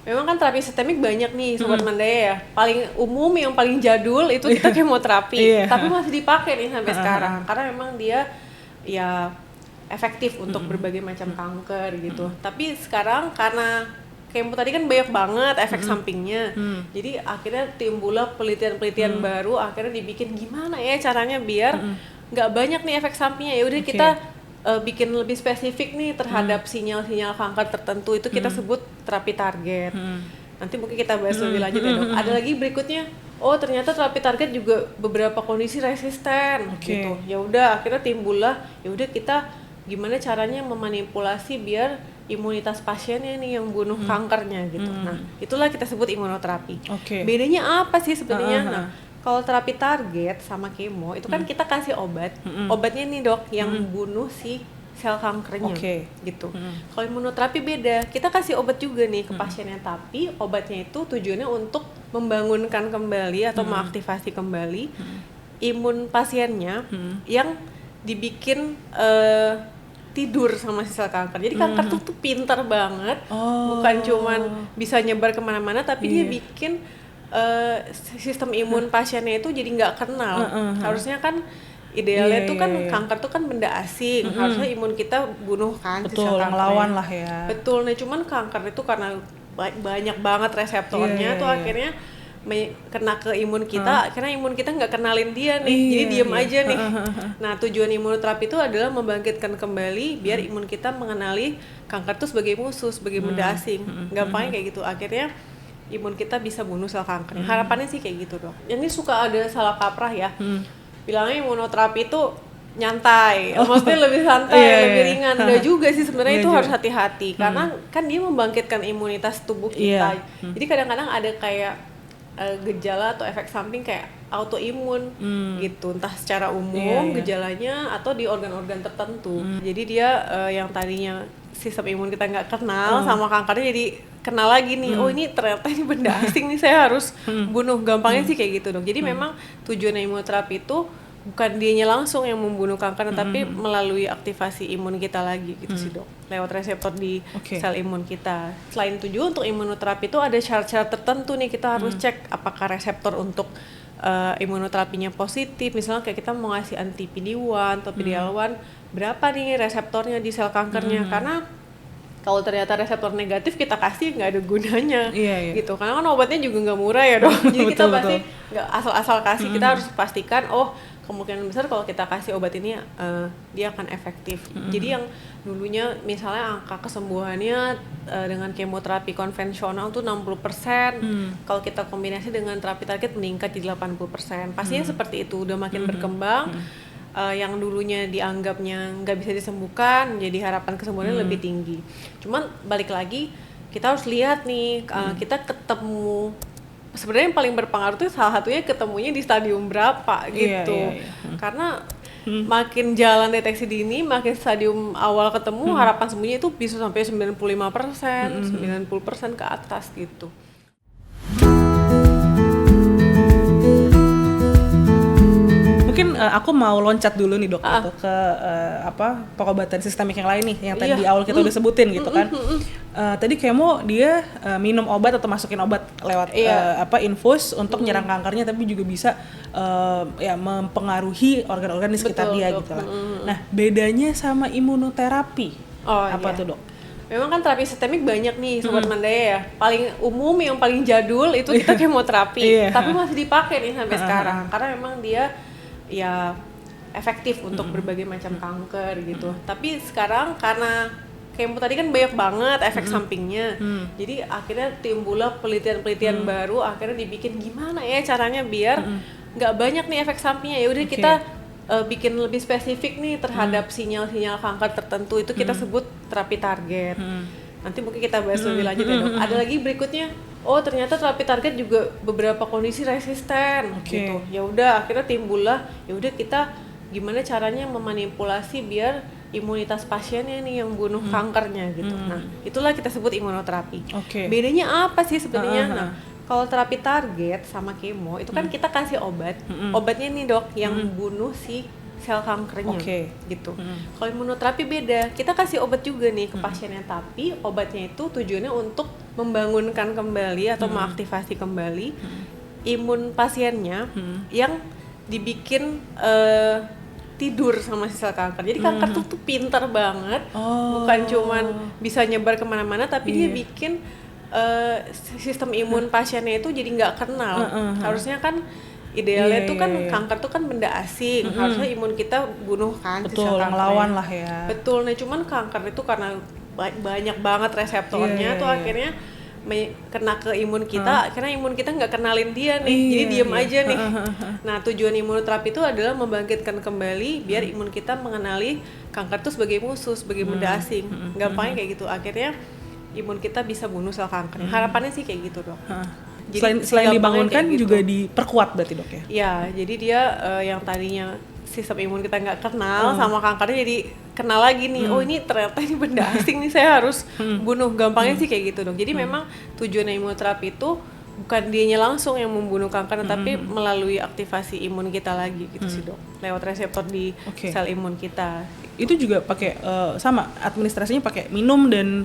Memang kan terapi sistemik banyak nih Sobat Mandaya ya. Paling umum yang paling jadul itu kita kemoterapi. Tapi masih dipakai nih sampai sekarang karena memang dia ya efektif untuk berbagai macam kanker gitu. Tapi sekarang karena kemo tadi kan banyak banget efek sampingnya. Jadi akhirnya timbullah penelitian-penelitian baru, akhirnya dibikin gimana ya caranya biar nggak banyak nih efek sampingnya. Ya udah kita bikin lebih spesifik nih terhadap sinyal-sinyal kanker tertentu, itu kita sebut terapi target. Nanti mungkin kita bahas lebih lanjut ya dok. Ada lagi berikutnya, oh ternyata terapi target juga beberapa kondisi resisten gitu. Ya udah akhirnya timbullah, ya udah kita gimana caranya memanipulasi biar imunitas pasiennya nih yang bunuh kankernya gitu. Nah itulah kita sebut imunoterapi. Bedanya apa sih sebenarnya? Nah, kalau terapi target sama kemo itu kan kita kasih obat, obatnya nih dok yang bunuh si sel kankernya gitu. Kalau imunoterapi beda, kita kasih obat juga nih ke pasiennya, tapi obatnya itu tujuannya untuk membangunkan kembali atau mengaktifasi kembali imun pasiennya yang dibikin tidur sama si sel kanker. Jadi kanker tuh pintar banget, bukan cuman bisa nyebar kemana-mana, tapi dia bikin sistem imun pasiennya itu jadi nggak kenal. Harusnya kan idealnya tuh kan kanker tuh kan benda asing, harusnya imun kita bunuh kan si sel kanker. Ngelawan lah ya. Betul nih, cuman kanker itu karena banyak banget reseptornya tuh akhirnya kena ke imun kita, karena imun kita nggak kenalin dia nih, jadi diem aja nih. Nah tujuan imunoterapi itu adalah membangkitkan kembali biar imun kita mengenali kanker itu sebagai musuh, sebagai benda asing. Gampangnya kayak gitu, akhirnya imun kita bisa bunuh sel kanker. Harapannya sih kayak gitu dok. Ini suka ada salah kaprah ya, bilangnya imunoterapi itu nyantai, maksudnya lebih santai, lebih ringan. Enggak juga sih sebenarnya, itu harus hati-hati karena kan dia membangkitkan imunitas tubuh kita. Jadi kadang-kadang ada kayak gejala atau efek samping kayak autoimun gitu, entah secara umum gejalanya atau di organ-organ tertentu. Jadi dia yang tadinya sistem imun kita nggak kenal sama kankernya jadi kenal lagi nih, oh ini ternyata ini benda asing nih, saya harus bunuh. Gampangnya sih kayak gitu dong. Jadi memang tujuan imunoterapi itu bukan dianya langsung yang membunuh kanker, tapi melalui aktivasi imun kita lagi gitu sih dok, lewat reseptor di sel imun kita. Selain itu juga untuk imunoterapi itu ada syarat-syarat tertentu nih, kita harus cek apakah reseptor untuk imunoterapinya positif. Misalnya kayak kita mau ngasih anti PD-1 atau PD-L1, berapa nih reseptornya di sel kankernya, karena kalau ternyata reseptor negatif kita kasih nggak ada gunanya gitu, karena kan obatnya juga nggak murah ya dok. Jadi kita pasti nggak asal-asal kasih, kita harus pastikan oh kemungkinan besar kalau kita kasih obat ini dia akan efektif. Jadi yang dulunya misalnya angka kesembuhannya dengan kemoterapi konvensional tuh 60%, kalau kita kombinasi dengan terapi target meningkat jadi 80%. Pastinya seperti itu, udah makin berkembang. Yang dulunya dianggapnya nggak bisa disembuhkan, jadi harapan kesembuhannya lebih tinggi. Cuman balik lagi kita harus lihat nih, kita ketemu sebenarnya yang paling berpengaruh tuh salah satunya ketemunya di stadium berapa gitu. Karena makin jalan deteksi dini, makin stadium awal ketemu, harapan sembuhnya itu bisa sampai 95%, 90% ke atas gitu. Mungkin aku mau loncat dulu nih dok gitu ke pengobatan sistemik yang lain nih, yang tadi di awal kita udah sebutin gitu kan. Tadi kemo dia minum obat atau masukin obat lewat infus untuk nyerang kankernya, tapi juga bisa mempengaruhi organ-organ di sekitar dia gitu lah. Nah bedanya sama imunoterapi tuh dok? Memang kan terapi sistemik banyak nih Sobat Mandaya ya. Paling umum yang paling jadul itu kita kemoterapi, tapi masih dipakai nih sampai sekarang karena memang dia ya efektif untuk berbagai macam kanker gitu. Tapi sekarang karena kemo tadi kan banyak banget efek sampingnya, jadi akhirnya timbullah penelitian-penelitian baru, akhirnya dibikin gimana ya caranya biar nggak banyak nih efek sampingnya. Ya udah kita bikin lebih spesifik nih terhadap sinyal-sinyal kanker tertentu, itu kita sebut terapi target. Nanti mungkin kita bahas lebih lanjut ya dok. Ada lagi berikutnya, oh ternyata terapi target juga beberapa kondisi resisten gitu. Ya udah akhirnya timbullah, ya udah kita gimana caranya memanipulasi biar imunitas pasiennya nih yang bunuh kankernya gitu. Nah itulah kita sebut imunoterapi. Bedanya apa sih sebenarnya? Nah kalau terapi target sama kemo itu kan kita kasih obat, obatnya nih dok yang bunuh si sel kankernya gitu. Kalau imunoterapi beda, kita kasih obat juga nih ke pasiennya, tapi obatnya itu tujuannya untuk membangunkan kembali atau mengaktifasi kembali imun pasiennya yang dibikin tidur sama si sel kanker. Jadi kanker tuh pinter banget, bukan cuman bisa nyebar kemana-mana, tapi dia bikin sistem imun pasiennya itu jadi nggak kenal. Harusnya kan idealnya tuh kan kanker tuh kan benda asing, harusnya imun kita bunuh kan si sel kanker. Ngelawan lah ya. Betul, nah cuman kanker itu karena banyak banget reseptornya tuh akhirnya kena ke imun kita, akhirnya imun kita nggak kenalin dia nih, jadi diem aja nih. Nah tujuan imunoterapi itu adalah membangkitkan kembali biar imun kita mengenali kanker itu sebagai musuh, sebagai benda asing. Gampangnya kayak gitu, akhirnya imun kita bisa bunuh sel kanker. Harapannya sih kayak gitu dok. Jadi, selain dibangunkan gitu, juga diperkuat berarti dok ya? Ya, jadi dia yang tadinya sistem imun kita nggak kenal sama kankernya jadi kenal lagi nih. Oh ini ternyata ini benda asing nih, saya harus bunuh. Gampangnya sih kayak gitu dong. Jadi memang tujuan imunoterapi itu bukan dianya langsung yang membunuh kanker, tapi melalui aktivasi imun kita lagi gitu sih dok, lewat reseptor di sel imun kita. Itu juga pakai sama administrasinya pakai minum dan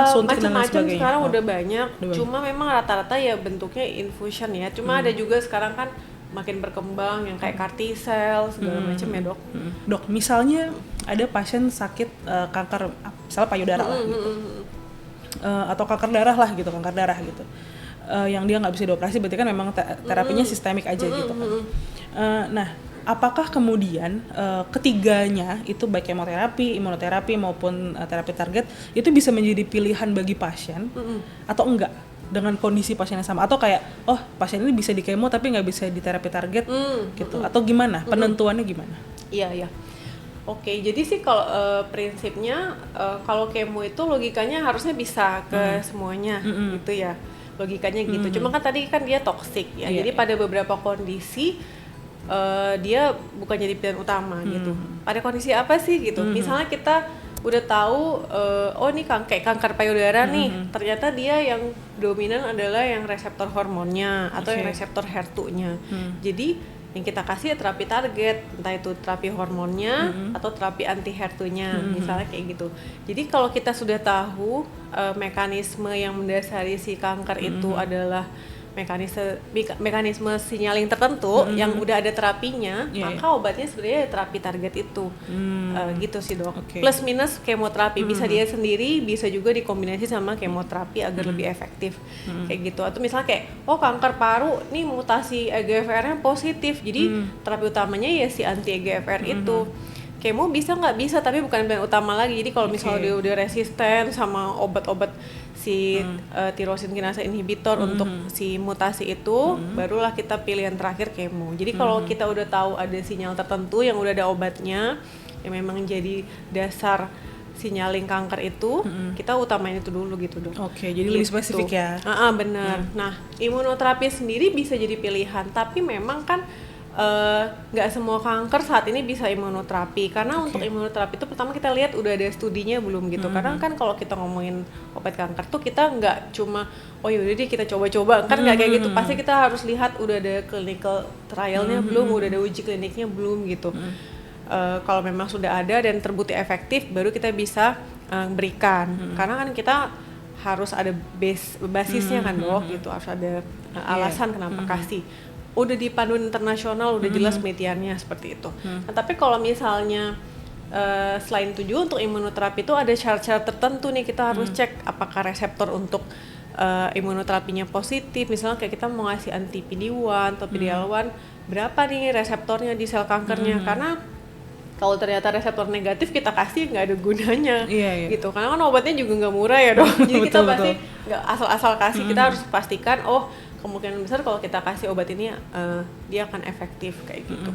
suntik dan lain sebagainya. Sekarang udah banyak. Cuma memang rata-rata ya bentuknya infusion ya. Cuma ada juga sekarang kan makin berkembang yang kayak CAR T-cell segala macam ya dok. Dok, misalnya ada pasien sakit kanker, misalnya payudara lah gitu, atau kanker darah lah gitu, yang dia nggak bisa dioperasi, berarti kan memang terapinya sistemik aja gitu kan. Nah, apakah kemudian ketiganya itu baik kemoterapi, imunoterapi maupun terapi target itu bisa menjadi pilihan bagi pasien atau enggak? Dengan kondisi pasien yang sama, atau kayak pasien ini bisa di kemo tapi nggak bisa di terapi target gitu, atau gimana penentuannya gimana? Iya. Oke, jadi sih kalau prinsipnya kalau kemo itu logikanya harusnya bisa ke semuanya gitu ya, logikanya gitu. Cuma kan tadi kan dia toksik ya, jadi pada beberapa kondisi dia bukan jadi pilihan utama gitu. Pada kondisi apa sih gitu? Misalnya kita udah tahu ini kayak kanker payudara nih, ternyata dia yang dominan adalah yang reseptor hormonnya atau yang reseptor HER2-nya. Jadi yang kita kasih ya terapi target, entah itu terapi hormonnya atau terapi anti HER2-nya, misalnya kayak gitu. Jadi kalau kita sudah tahu mekanisme yang mendasari si kanker itu adalah mekanisme signaling tertentu yang udah ada terapinya, maka obatnya sebenarnya terapi target itu. Gitu sih dok. Plus minus kemoterapi, bisa dia sendiri, bisa juga dikombinasi sama kemoterapi agar lebih efektif. Kayak gitu. Atau misalnya kayak kanker paru nih mutasi EGFR-nya positif, jadi terapi utamanya ya si anti EGFR itu. Kemo bisa nggak bisa, tapi bukan pilihan utama lagi. Jadi kalau misalnya dia udah resisten sama obat-obat si tirosin kinase inhibitor untuk si mutasi itu, barulah kita pilihan terakhir kemo. Jadi kalau kita udah tahu ada sinyal tertentu yang udah ada obatnya yang memang jadi dasar sinyaling kanker itu, kita utamain itu dulu gitu dok. Jadi lebih spesifik ya. Benar. Nah, imunoterapi sendiri bisa jadi pilihan, tapi memang kan nggak semua kanker saat ini bisa imunoterapi, karena untuk imunoterapi itu pertama kita lihat udah ada studinya belum gitu. Karena kan kalau kita ngomongin obat kanker tuh kita nggak cuma yaudah deh kita coba-coba, kan nggak kayak gitu. Pasti kita harus lihat udah ada clinical trialnya belum, udah ada uji kliniknya belum gitu. Kalau memang sudah ada dan terbukti efektif, baru kita bisa berikan. Karena kan kita harus ada basisnya kan dok gitu, harus ada alasan kenapa kasih. Udah di panduan internasional, udah jelas penelitiannya seperti itu. Nah, tapi kalau misalnya selain tujuan untuk imunoterapi itu ada syarat-syarat tertentu nih, kita harus cek apakah reseptor untuk imunoterapinya positif. Misalnya kayak kita mau ngasih anti PD-1 atau PD-L1, berapa nih reseptornya di sel kankernya? Karena kalau ternyata reseptor negatif kita kasih nggak ada gunanya gitu. Karena kan obatnya juga nggak murah ya dok. Jadi kita pasti nggak asal-asal kasih, kita harus pastikan kemungkinan besar kalau kita kasih obat ini dia akan efektif kayak gitu.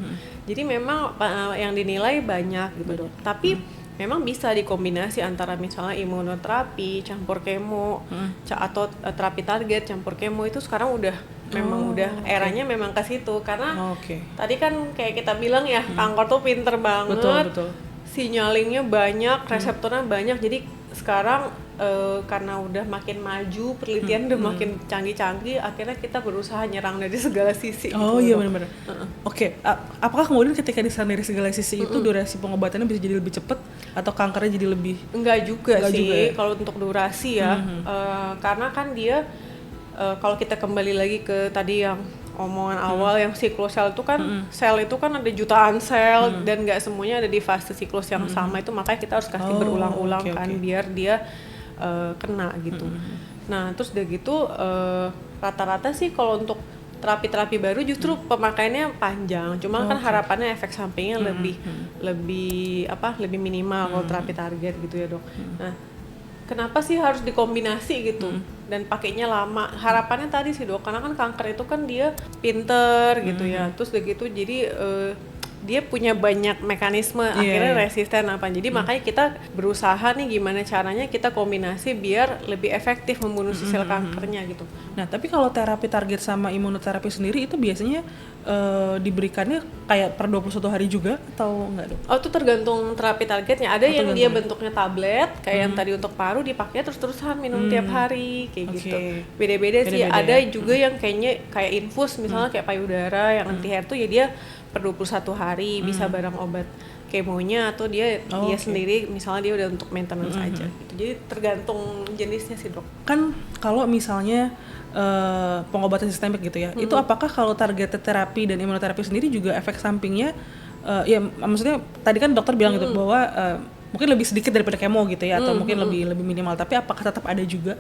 Jadi memang yang dinilai banyak gitu dok. Tapi memang bisa dikombinasi antara misalnya imunoterapi campur kemo atau terapi target campur kemo. Itu sekarang udah eranya memang ke situ, karena tadi kan kayak kita bilang ya, kanker tuh pinter banget. Betul. Sinyalingnya banyak, reseptornya banyak. Jadi sekarang karena udah makin maju, penelitian udah makin canggih-canggih, akhirnya kita berusaha nyerang dari segala sisi. Oh iya benar-benar. Oke, apakah kemudian ketika diserang dari segala sisi itu durasi pengobatannya bisa jadi lebih cepat atau kankernya jadi lebih? Enggak juga Enggak sih juga ya? kalau untuk durasi ya. Karena kan dia kalau kita kembali lagi ke tadi yang omongan awal yang siklus sel itu kan sel itu kan ada jutaan sel dan nggak semuanya ada di fase siklus yang sama, itu makanya kita harus kasih berulang-ulang kan biar dia kena gitu. Nah terus udah gitu rata-rata sih kalau untuk terapi-terapi baru justru pemakaiannya panjang, cuma kan harapannya efek sampingnya lebih minimal kalau terapi target gitu ya dok. Nah kenapa sih harus dikombinasi gitu dan pakainya lama? Harapannya tadi sih dok, karena kan kanker itu kan dia pinter gitu ya, terus udah gitu jadi dia punya banyak mekanisme akhirnya resisten apa. Jadi makanya kita berusaha nih gimana caranya kita kombinasi biar lebih efektif membunuh si sel kankernya gitu. Nah, tapi kalau terapi target sama imunoterapi sendiri itu biasanya diberikannya kayak per 21 hari juga atau enggak dok? Oh itu tergantung terapi targetnya. Ada yang dia bentuknya tablet kayak yang tadi untuk paru dipakai terus-terusan minum tiap hari kayak gitu. Beda-beda sih. Ada juga yang kayaknya kayak infus misalnya kayak payudara yang anti hair tuh ya dia per 21 hari bisa bareng obat kemonya atau dia sendiri misalnya dia udah untuk maintenance aja gitu. Jadi tergantung jenisnya sih dok. Kan kalau misalnya pengobatan sistemik gitu ya, itu apakah kalau targeted terapi dan imunoterapi sendiri juga efek sampingnya ya maksudnya tadi kan dokter bilang gitu bahwa mungkin lebih sedikit daripada kemo gitu ya atau mungkin lebih minimal, tapi apakah tetap ada juga?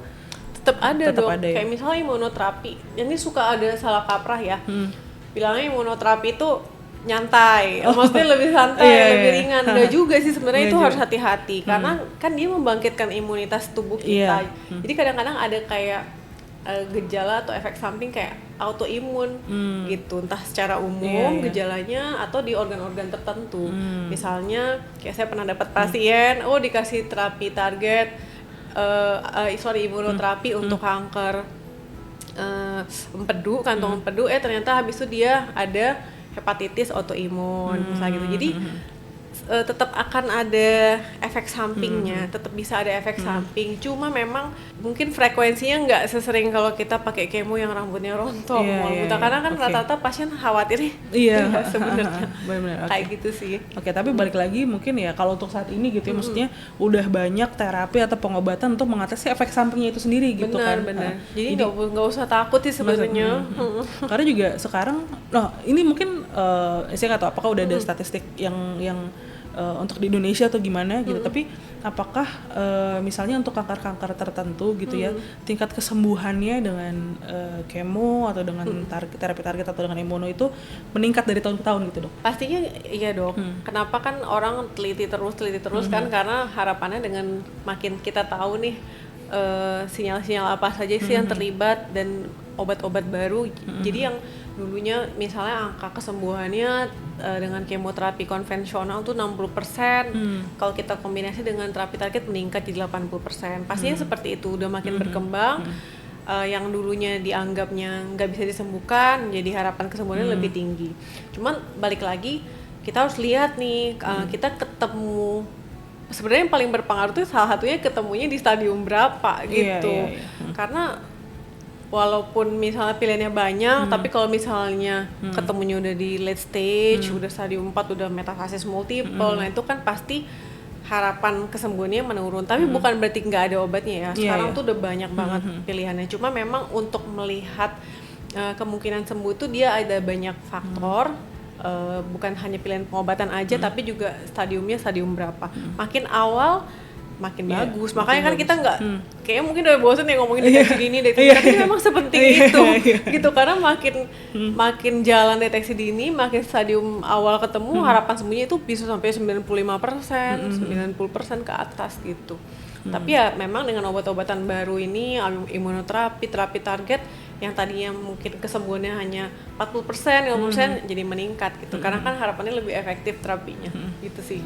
Tetap ada dok. Ada, kayak misalnya imunoterapi ini suka ada salah kaprah ya. Bilangnya imunoterapi itu nyantai, maksudnya lebih santai, lebih ringan. Enggak juga sih sebenarnya, itu harus hati-hati karena kan dia membangkitkan imunitas tubuh kita. Jadi kadang-kadang ada kayak gejala atau efek samping kayak autoimun gitu, entah secara umum gejalanya atau di organ-organ tertentu. Misalnya kayak saya pernah dapat pasien, dikasih terapi target, imunoterapi untuk kanker empedu, kantong empedu, ternyata habis itu dia ada hepatitis autoimun misalnya gitu. Jadi tetap akan ada efek sampingnya, tetap bisa ada efek samping. Cuma memang mungkin frekuensinya nggak sesering kalau kita pakai kemo yang rambutnya rontok, karena kan rata-rata pasien khawatir sebenarnya. Benar-benar kayak gitu sih. Oke, tapi balik lagi mungkin ya kalau untuk saat ini gitu ya, maksudnya udah banyak terapi atau pengobatan untuk mengatasi efek sampingnya itu sendiri gitu kan. Benar. Jadi nggak usah takut sih sebenarnya. Karena juga sekarang, ini mungkin saya nggak tahu apakah udah ada statistik yang untuk di Indonesia atau gimana gitu, tapi apakah misalnya untuk kanker-kanker tertentu gitu ya, tingkat kesembuhannya dengan kemo atau dengan terapi target atau dengan imuno itu meningkat dari tahun ke tahun gitu dok? Pastinya iya dok. Kenapa kan orang teliti terus kan, karena harapannya dengan makin kita tahu nih sinyal-sinyal apa saja sih yang terlibat dan obat-obat baru. Jadi yang dulunya misalnya angka kesembuhannya dengan kemoterapi konvensional tuh 60%, kalau kita kombinasi dengan terapi target meningkat jadi 80%. Pastinya seperti itu, udah makin berkembang. Yang dulunya dianggapnya nggak bisa disembuhkan, jadi harapan kesembuhannya lebih tinggi. Cuman balik lagi kita harus lihat nih, kita ketemu sebenarnya yang paling berpengaruh tuh salah satunya ketemunya di stadium berapa gitu. Karena walaupun misalnya pilihannya banyak, tapi kalau misalnya ketemunya udah di late stage, udah stadium 4, udah metastasis multiple, nah itu kan pasti harapan kesembuhannya menurun. Tapi bukan berarti nggak ada obatnya ya. Sekarang tuh udah banyak banget pilihannya. Cuma memang untuk melihat kemungkinan sembuh itu dia ada banyak faktor. Bukan hanya pilihan pengobatan aja, tapi juga stadium berapa. Makin awal makin bagus. Makanya kan kita nggak kayaknya mungkin udah bosan ya ngomongin deteksi dini, tapi memang sepenting itu gitu, karena makin jalan deteksi dini, makin stadium awal ketemu, harapan sembuhnya itu bisa sampai 95%, 90% ke atas gitu. Tapi ya memang dengan obat-obatan baru ini, imunoterapi, terapi target yang tadinya mungkin kesembuhannya hanya 40%, 50% jadi meningkat gitu. Karena kan harapannya lebih efektif terapinya gitu sih.